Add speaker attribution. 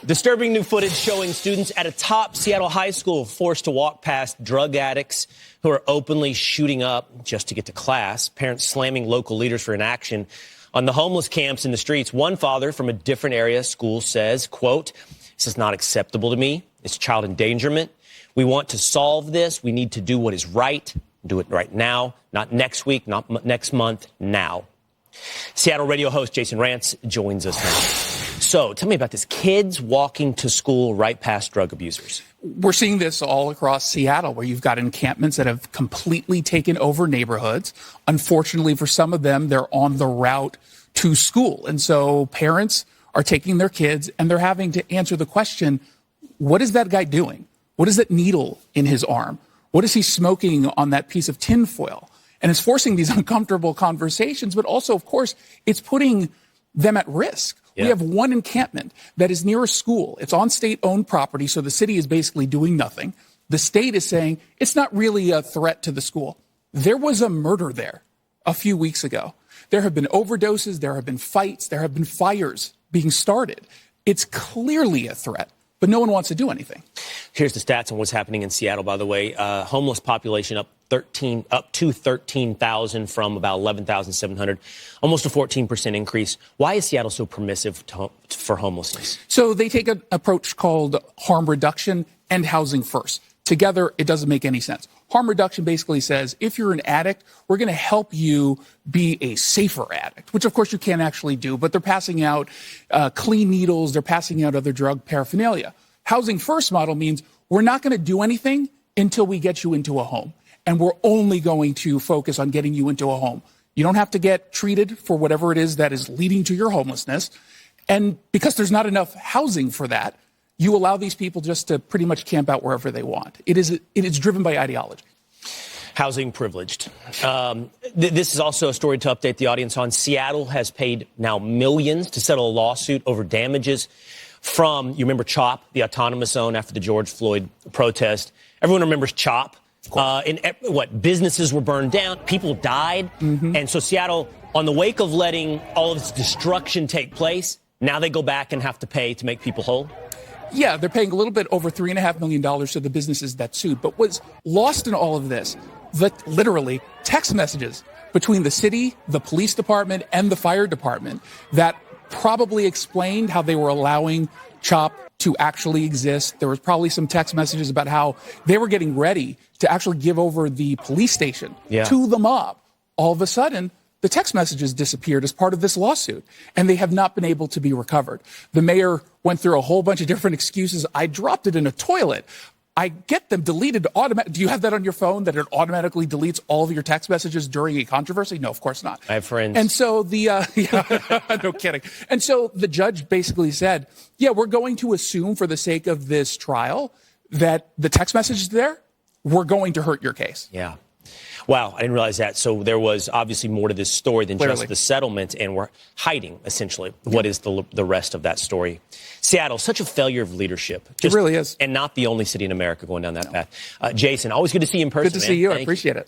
Speaker 1: Disturbing new footage showing students at a top Seattle high school forced to walk past drug addicts who are openly shooting up just to get to class. Parents slamming local leaders for inaction on the homeless camps in the streets. One father from a different area school says, quote, "This is not acceptable to me. It's child endangerment. We want to solve this. We need to do what is right. Do it right now, not next week, not next month, now." Seattle radio host Jason Rantz joins us now. So tell me about this. Kids walking to school right past drug abusers.
Speaker 2: We're seeing this all across Seattle, where you've got encampments that have completely taken over neighborhoods. Unfortunately, for some of them, they're on the route to school. And so parents are taking their kids and they're having to answer the question, what is that guy doing? What is that needle in his arm? What is he smoking on that piece of tinfoil? And it's forcing these uncomfortable conversations, but also, of course, it's putting them at risk. Yeah. We have one encampment that is near a school. It's on state-owned property, so the city is basically doing nothing. The state is saying it's not really a threat to the school. There was a murder there a few weeks ago. There have been overdoses, there have been fights, there have been fires being started. It's clearly a threat, but no one wants to do anything.
Speaker 1: Here's the stats on what's happening in Seattle, by the way. Homeless population up to 13,000 from about 11,700, almost a 14% increase. Why is Seattle so permissive for homelessness?
Speaker 2: So they take an approach called harm reduction and housing first. Together, it doesn't make any sense. Harm reduction basically says, if you're an addict, we're going to help you be a safer addict, which of course you can't actually do, but they're passing out clean needles, they're passing out other drug paraphernalia. Housing first model means we're not going to do anything until we get you into a home. And we're only going to focus on getting you into a home. You don't have to get treated for whatever it is that is leading to your homelessness. And because there's not enough housing for that, you allow these people just to pretty much camp out wherever they want. It is driven by ideology.
Speaker 1: Housing privileged. This is also a story to update the audience on. Seattle has paid now millions to settle a lawsuit over damages from, you remember CHOP, the autonomous zone after the George Floyd protest. Everyone remembers CHOP. Businesses were burned down, people died. And so Seattle, on the wake of letting all of this destruction take place, now they go back and have to pay to make people whole?
Speaker 2: Yeah, they're paying a little bit over $3.5 million to the businesses that sued. But what's lost in all of this, literally text messages between the city, the police department, and the fire department that probably explained how they were allowing CHOP to actually exist. There was probably some text messages about how they were getting ready to actually give over the police station to the mob. All of a sudden, the text messages disappeared as part of this lawsuit, and they have not been able to be recovered. The mayor went through a whole bunch of different excuses. I dropped it in a toilet. I get them deleted automatically. Do you have that on your phone, that it automatically deletes all of your text messages during a controversy? No, of course not.
Speaker 1: I have friends.
Speaker 2: And so no kidding. And so the judge basically said, yeah, we're going to assume for the sake of this trial that the text messages there were going to hurt your case.
Speaker 1: Yeah. Wow, I didn't realize that. So there was obviously more to this story than just the settlement, and we're hiding, essentially, what is the rest of that story. Seattle, such a failure of leadership.
Speaker 2: It really is.
Speaker 1: And not the only city in America going down that path. Jason, always good to see you in person.
Speaker 2: Good to see you. I appreciate it.